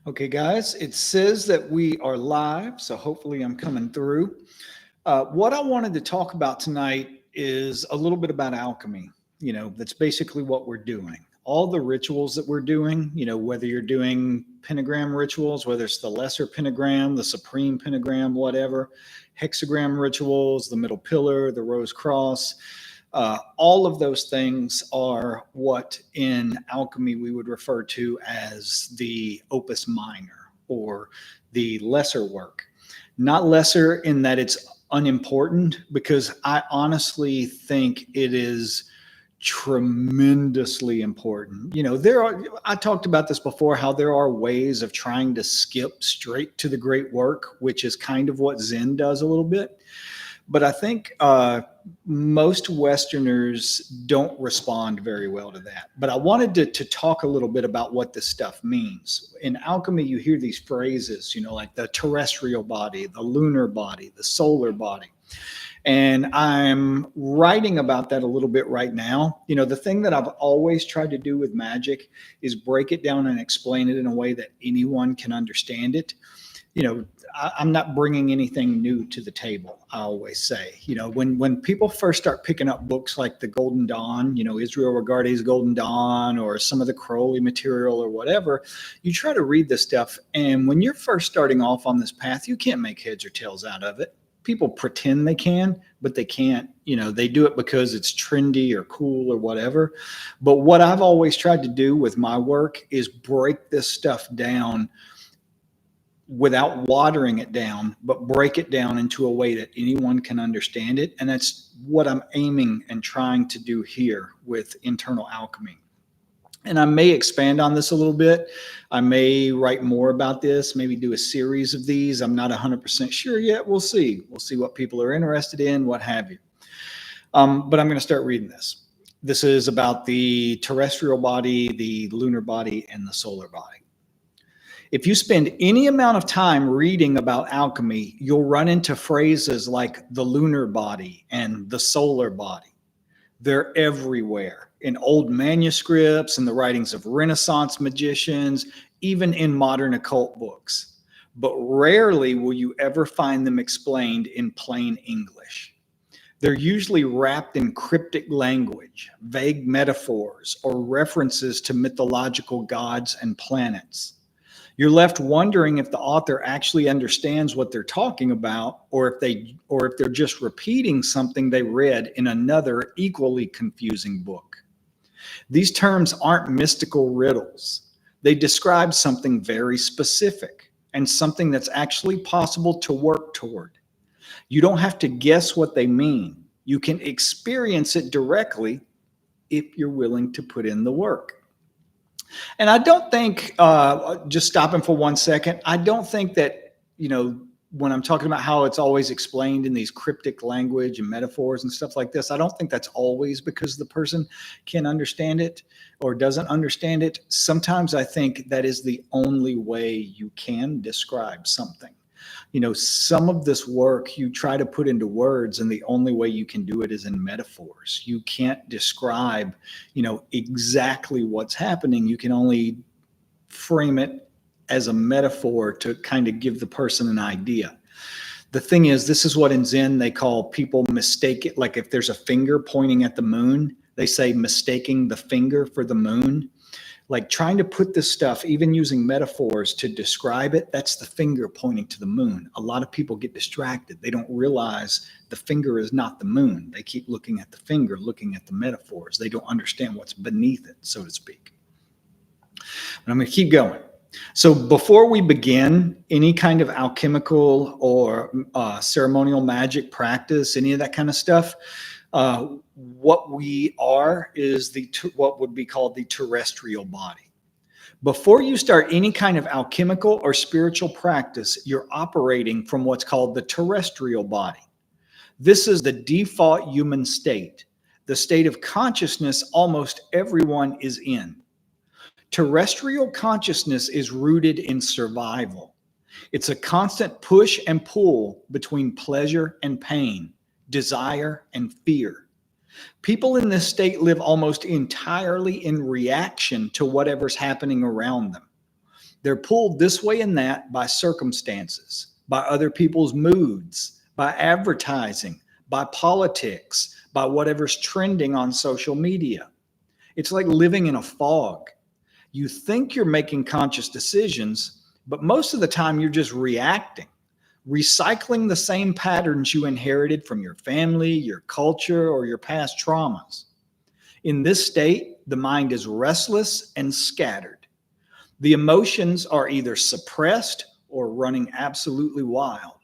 Okay, guys, it says that we are live, so hopefully I'm coming through. What I wanted to talk about tonight is a little bit about alchemy. That's basically what we're doing. All the rituals that we're doing, whether you're doing pentagram rituals, whether it's the lesser pentagram, the supreme pentagram, whatever, hexagram rituals, the middle pillar, the rose cross, all of those things are what in alchemy we would refer to as the opus minor or the lesser work. Not lesser in that it's unimportant, because I honestly think it is tremendously important. I talked about this before, how there are ways of trying to skip straight to the great work, which is kind of what Zen does a little bit. But I think most Westerners don't respond very well to that. But I wanted to talk a little bit about what this stuff means. In alchemy, you hear these phrases, like the terrestrial body, the lunar body, the solar body. And I'm writing about that a little bit right now. The thing that I've always tried to do with magic is break it down and explain it in a way that anyone can understand it. I'm not bringing anything new to the table. I always say, when people first start picking up books like the Golden Dawn, Israel Regardie's Golden Dawn, or some of the Crowley material or whatever, you try to read this stuff. And when you're first starting off on this path, you can't make heads or tails out of it. People pretend they can, but they can't. They do it because it's trendy or cool or whatever. But what I've always tried to do with my work is break this stuff down without watering it down, but break it down into a way that anyone can understand it. And that's what I'm aiming and trying to do here with internal alchemy. And I may expand on this a little bit. I may write more about this, maybe do a series of these. I'm not 100% sure yet. We'll see. We'll see what people are interested in, what have you. But I'm going to start reading this. This is about the terrestrial body, the lunar body, and the solar body. If you spend any amount of time reading about alchemy, you'll run into phrases like the lunar body and the solar body. They're everywhere, in old manuscripts, in the writings of Renaissance magicians, even in modern occult books. But rarely will you ever find them explained in plain English. They're usually wrapped in cryptic language, vague metaphors, or references to mythological gods and planets. You're left wondering if the author actually understands what they're talking about, or if they're just repeating something they read in another equally confusing book. These terms aren't mystical riddles. They describe something very specific and something that's actually possible to work toward. You don't have to guess what they mean. You can experience it directly if you're willing to put in the work. And I don't think, just stopping for 1 second, I don't think that, when I'm talking about how it's always explained in these cryptic language and metaphors and stuff like this, I don't think that's always because the person can understand it or doesn't understand it. Sometimes I think that is the only way you can describe something. Some of this work you try to put into words, and the only way you can do it is in metaphors. You can't describe, exactly what's happening. You can only frame it as a metaphor to kind of give the person an idea. The thing is, this is what in Zen they call people mistake it. Like if there's a finger pointing at the moon, they say mistaking the finger for the moon. Like trying to put this stuff, even using metaphors to describe it, that's the finger pointing to the moon. A lot of people get distracted. They don't realize the finger is not the moon. They keep looking at the finger, looking at the metaphors. They don't understand what's beneath it, so to speak. But I'm going to keep going. So before we begin any kind of alchemical or ceremonial magic practice, any of that kind of stuff, what we are is what would be called the terrestrial body. Before you start any kind of alchemical or spiritual practice, you're operating from what's called the terrestrial body. This is the default human state, the state of consciousness almost everyone is in. Terrestrial consciousness is rooted in survival. It's a constant push and pull between pleasure and pain, desire and fear. People in this state live almost entirely in reaction to whatever's happening around them. They're pulled this way and that by circumstances, by other people's moods, by advertising, by politics, by whatever's trending on social media. It's like living in a fog. You think you're making conscious decisions, but most of the time you're just reacting, recycling the same patterns you inherited from your family, your culture, or your past traumas. In this state, the mind is restless and scattered. The emotions are either suppressed or running absolutely wild.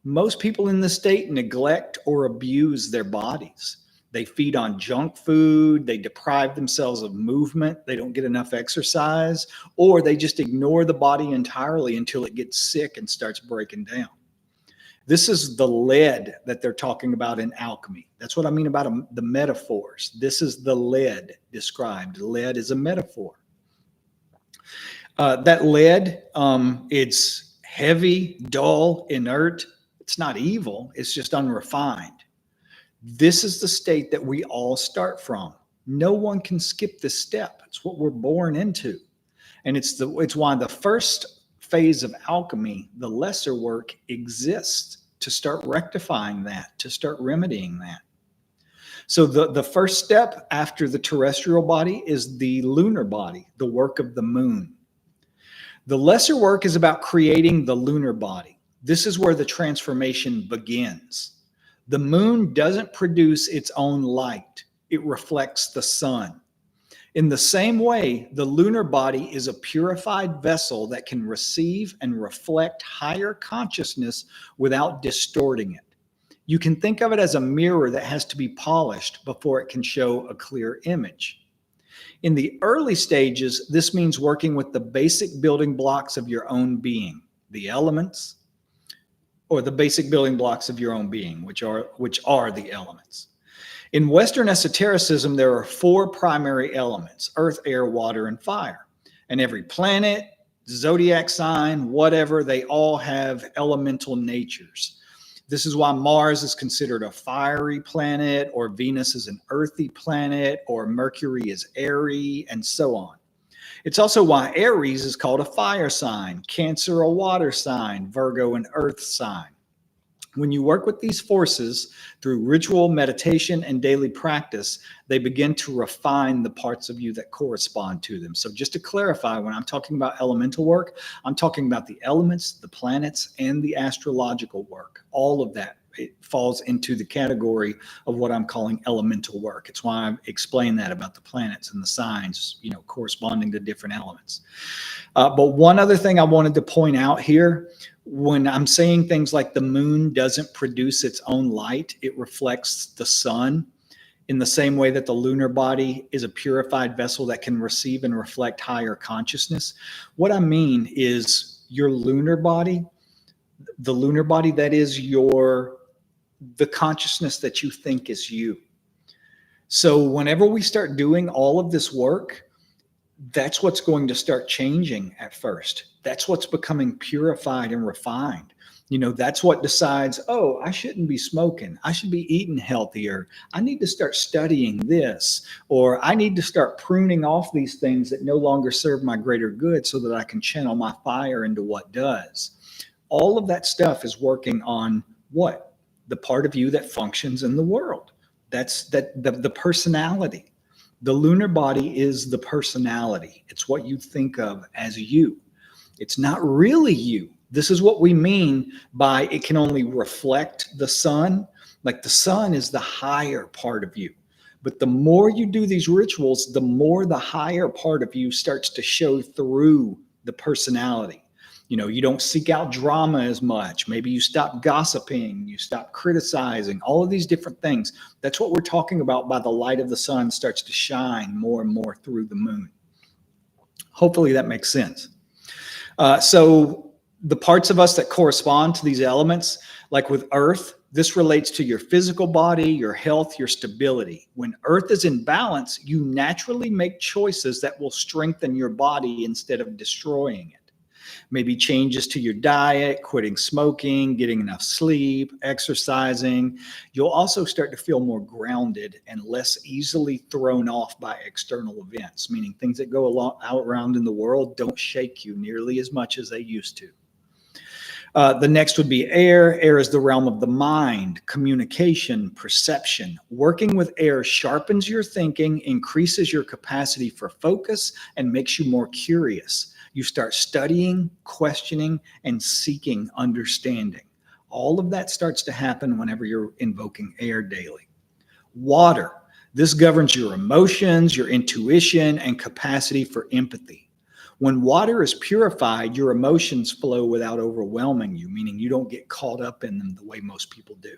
Most people in this state neglect or abuse their bodies. They feed on junk food, they deprive themselves of movement, they don't get enough exercise, or they just ignore the body entirely until it gets sick and starts breaking down. This is the lead that they're talking about in alchemy. That's what I mean about the metaphors. This is the lead described. Lead is a metaphor. That lead, it's heavy, dull, inert. It's not evil. It's just unrefined. This is the state that we all start from. No one can skip this step. It's what we're born into. And it's why the first phase of alchemy, the lesser work, exists to start rectifying that, to start remedying that. So the first step after the terrestrial body is the lunar body, the work of the moon. The lesser work is about creating the lunar body. This is where the transformation begins. The moon doesn't produce its own light. It reflects the sun. In the same way, the lunar body is a purified vessel that can receive and reflect higher consciousness without distorting it. You can think of it as a mirror that has to be polished before it can show a clear image. In the early stages, this means working with the basic building blocks of your own being, the elements, or the basic building blocks of your own being, which are the elements. In Western esotericism, there are 4 primary elements: earth, air, water, and fire. And every planet, zodiac sign, whatever, they all have elemental natures. This is why Mars is considered a fiery planet, or Venus is an earthy planet, or Mercury is airy, and so on. It's also why Aries is called a fire sign, Cancer a water sign, Virgo an earth sign. When you work with these forces through ritual, meditation, and daily practice, they begin to refine the parts of you that correspond to them. So just to clarify, when I'm talking about elemental work, I'm talking about the elements, the planets, and the astrological work. All of that, it falls into the category of what I'm calling elemental work. It's why I explain that about the planets and the signs, corresponding to different elements. But one other thing I wanted to point out here, when I'm saying things like the moon doesn't produce its own light, it reflects the sun, in the same way that the lunar body is a purified vessel that can receive and reflect higher consciousness. What I mean is your lunar body, the lunar body, that is the consciousness that you think is you. So whenever we start doing all of this work, that's what's going to start changing at first. That's what's becoming purified and refined. That's what decides, oh, I shouldn't be smoking. I should be eating healthier. I need to start studying this, or I need to start pruning off these things that no longer serve my greater good so that I can channel my fire into what does. All of that stuff is working on what? The part of you that functions in the world. That's the personality. The lunar body is the personality. It's what you think of as you. It's not really you. This is what we mean by it can only reflect the sun. Like the sun is the higher part of you. But the more you do these rituals, the more the higher part of you starts to show through the personality. You don't seek out drama as much. Maybe you stop gossiping, you stop criticizing, all of these different things. That's what we're talking about by the light of the sun starts to shine more and more through the moon. Hopefully that makes sense. So the parts of us that correspond to these elements, like with earth, this relates to your physical body, your health, your stability. When earth is in balance, you naturally make choices that will strengthen your body instead of destroying it. Maybe changes to your diet, quitting smoking, getting enough sleep, exercising. You'll also start to feel more grounded and less easily thrown off by external events, meaning things that go out around in the world don't shake you nearly as much as they used to. The next would be air. Air is the realm of the mind, communication, perception. Working with air sharpens your thinking, increases your capacity for focus, and makes you more curious. You start studying, questioning, and seeking understanding. All of that starts to happen whenever you're invoking air daily. Water. This governs your emotions, your intuition, and capacity for empathy. When water is purified, your emotions flow without overwhelming you, meaning you don't get caught up in them the way most people do.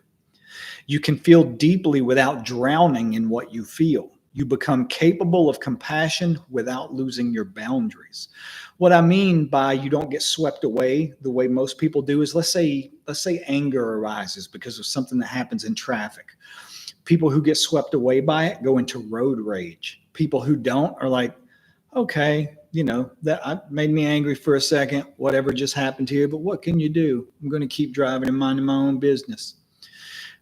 You can feel deeply without drowning in what you feel. You become capable of compassion without losing your boundaries. What I mean by you don't get swept away the way most people do is let's say anger arises because of something that happens in traffic. People who get swept away by it go into road rage. People who don't are like, okay, that made me angry for a second, whatever just happened here, but what can you do? I'm going to keep driving and minding my own business.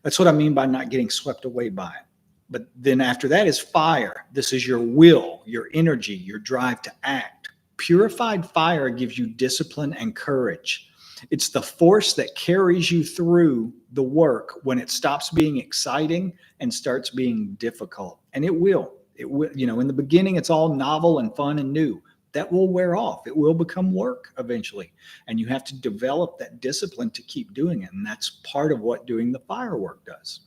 That's what I mean by not getting swept away by it. But then after that is fire. This is your will, your energy, your drive to act. Purified fire gives you discipline and courage. It's the force that carries you through the work when it stops being exciting and starts being difficult. And it will. It will, in the beginning, it's all novel and fun and new. That will wear off. It will become work eventually. And you have to develop that discipline to keep doing it. And that's part of what doing the firework does.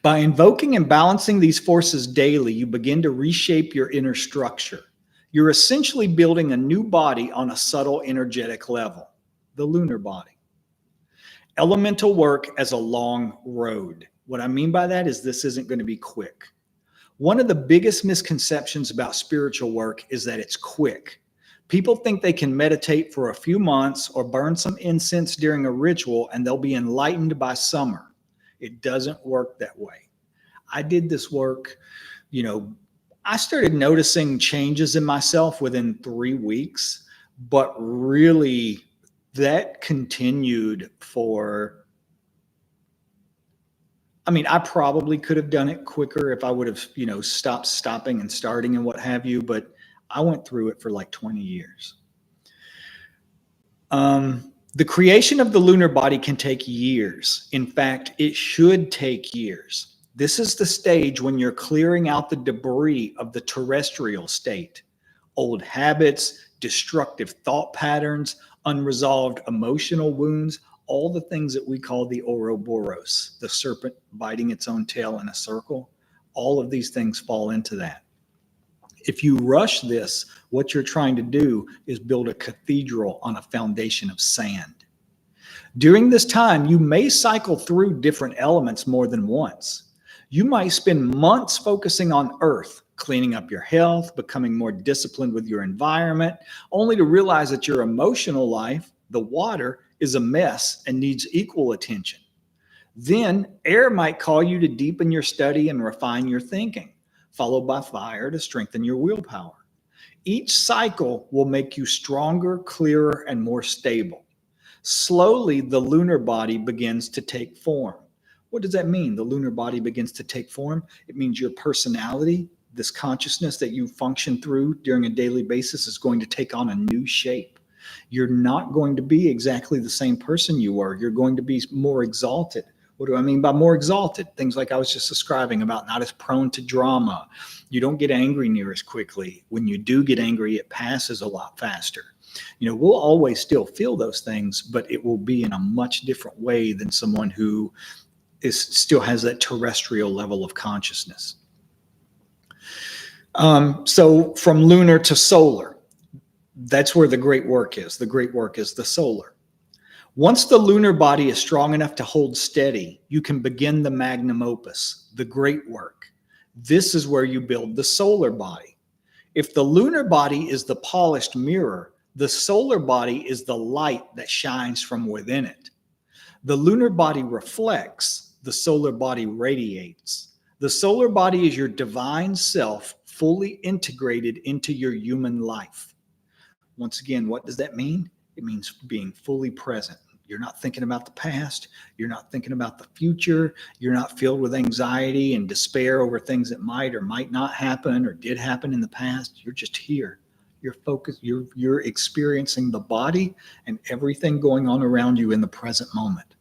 By invoking and balancing these forces daily, you begin to reshape your inner structure. You're essentially building a new body on a subtle energetic level, the lunar body. Elemental work as a long road. What I mean by that is this isn't going to be quick. One of the biggest misconceptions about spiritual work is that it's quick. People think they can meditate for a few months or burn some incense during a ritual and they'll be enlightened by summer. It doesn't work that way. I did this work, I started noticing changes in myself within 3 weeks, but really that continued for I probably could have done it quicker if I would have, stopping and starting and what have you, but I went through it for like 20 years. The creation of the lunar body can take years. In fact, it should take years. This is the stage when you're clearing out the debris of the terrestrial state, old habits, destructive thought patterns, unresolved emotional wounds, all the things that we call the Ouroboros, the serpent biting its own tail in a circle. All of these things fall into that. If you rush this, what you're trying to do is build a cathedral on a foundation of sand. During this time, you may cycle through different elements more than once. You might spend months focusing on earth, cleaning up your health, becoming more disciplined with your environment, only to realize that your emotional life, the water, is a mess and needs equal attention. Then air might call you to deepen your study and refine your thinking, followed by fire to strengthen your willpower. Each cycle will make you stronger, clearer, and more stable. Slowly, the lunar body begins to take form. What does that mean? The lunar body begins to take form. It means your personality, this consciousness that you function through during a daily basis, is going to take on a new shape. You're not going to be exactly the same person you were. You're going to be more exalted. What do I mean by more exalted? Things like I was just describing about not as prone to drama. You don't get angry near as quickly. When you do get angry, it passes a lot faster. We'll always still feel those things, but it will be in a much different way than someone who still has that terrestrial level of consciousness. So from lunar to solar, that's where the great work is. The great work is the solar. Once the lunar body is strong enough to hold steady, you can begin the magnum opus, the great work. This is where you build the solar body. If the lunar body is the polished mirror, the solar body is the light that shines from within it. The lunar body reflects, the solar body radiates. The solar body is your divine self fully integrated into your human life. Once again, what does that mean? It means being fully present. You're not thinking about the past. You're not thinking about the future. You're not filled with anxiety and despair over things that might or might not happen or did happen in the past. You're just here. You're focused. You're experiencing the body and everything going on around you in the present moment.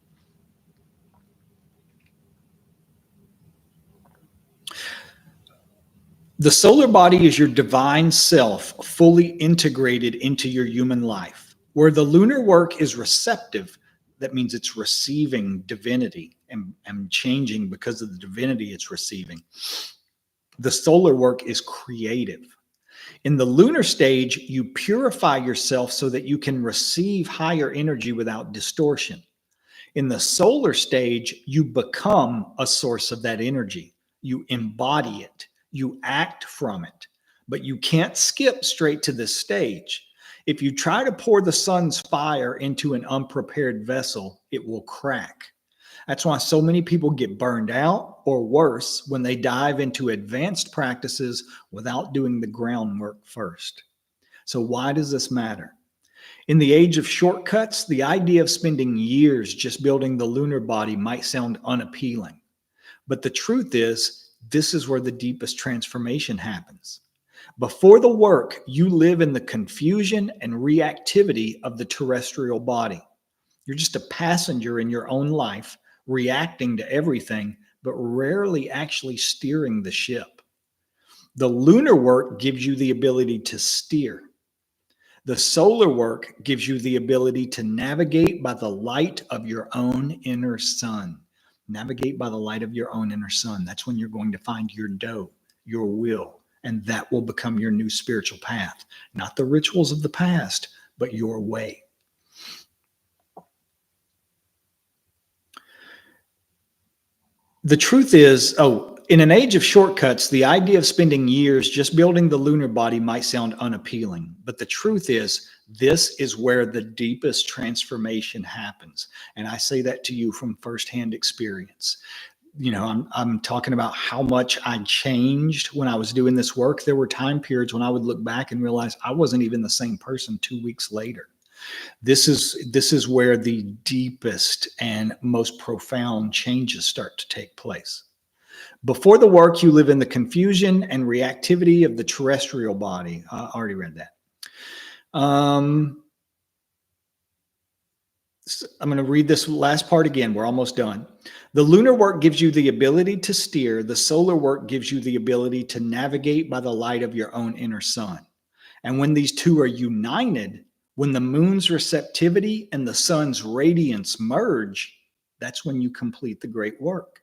The solar body is your divine self fully integrated into your human life. Where the lunar work is receptive, that means it's receiving divinity and changing because of the divinity it's receiving. The solar work is creative. In the lunar stage, you purify yourself so that you can receive higher energy without distortion. In the solar stage, you become a source of that energy. You embody it. You act from it. But you can't skip straight to this stage. If you try to pour the sun's fire into an unprepared vessel, it will crack. That's why so many people get burned out, or worse, when they dive into advanced practices without doing the groundwork first. So why does this matter? In the age of shortcuts, the idea of spending years just building the lunar body might sound unappealing. But the truth is, this is where the deepest transformation happens. Before the work, you live in the confusion and reactivity of the terrestrial body. You're just a passenger in your own life, reacting to everything, but rarely actually steering the ship. The lunar work gives you the ability to steer. The solar work gives you the ability to navigate by the light of your own inner sun. Navigate by the light of your own inner sun. That's when you're going to find your do, your will, and that will become your new spiritual path. Not the rituals of the past, but your way. The truth is, in an age of shortcuts, the idea of spending years just building the lunar body might sound unappealing. But the truth is, this is where the deepest transformation happens. And I say that to you from firsthand experience. You know, I'm talking about how much I changed when I was doing this work. There were time periods when I would look back and realize I wasn't even the same person 2 weeks later. This is where the deepest and most profound changes start to take place. Before the work, you live in the confusion and reactivity of the terrestrial body. I already read that. I'm going to read this last part again. We're almost done. The lunar work gives you the ability to steer. The solar work gives you the ability to navigate by the light of your own inner sun. And when these two are united, when the moon's receptivity and the sun's radiance merge, that's when you complete the great work.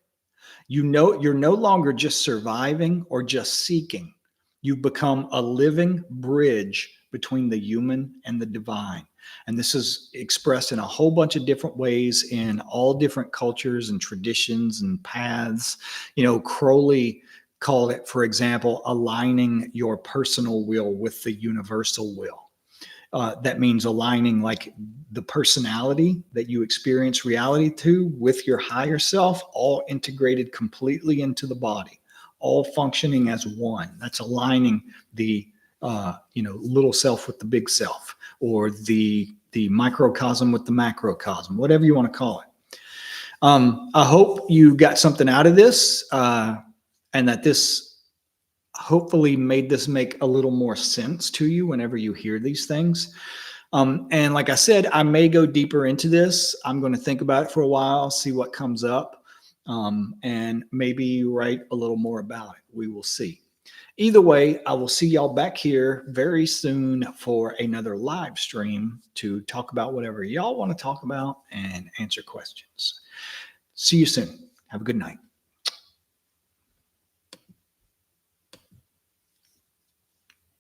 You know, you're no longer just surviving or just seeking. You've become a living bridge between the human and the divine. And this is expressed in a whole bunch of different ways in all different cultures and traditions and paths. You know, Crowley called it, for example, aligning your personal will with the universal will. That means aligning like the personality that you experience reality to with your higher self, all integrated completely into the body, all functioning as one. That's aligning the little self with the big self, or the microcosm with the macrocosm, whatever you want to call it. I hope you got something out of this, and that this hopefully made this make a little more sense to you whenever you hear these things. And like I said, I may go deeper into this. I'm going to think about it for a while, see what comes up, and maybe write a little more about it. We will see. Either way, I will see y'all back here very soon for another live stream to talk about whatever y'all want to talk about and answer questions. See you soon. Have a good night.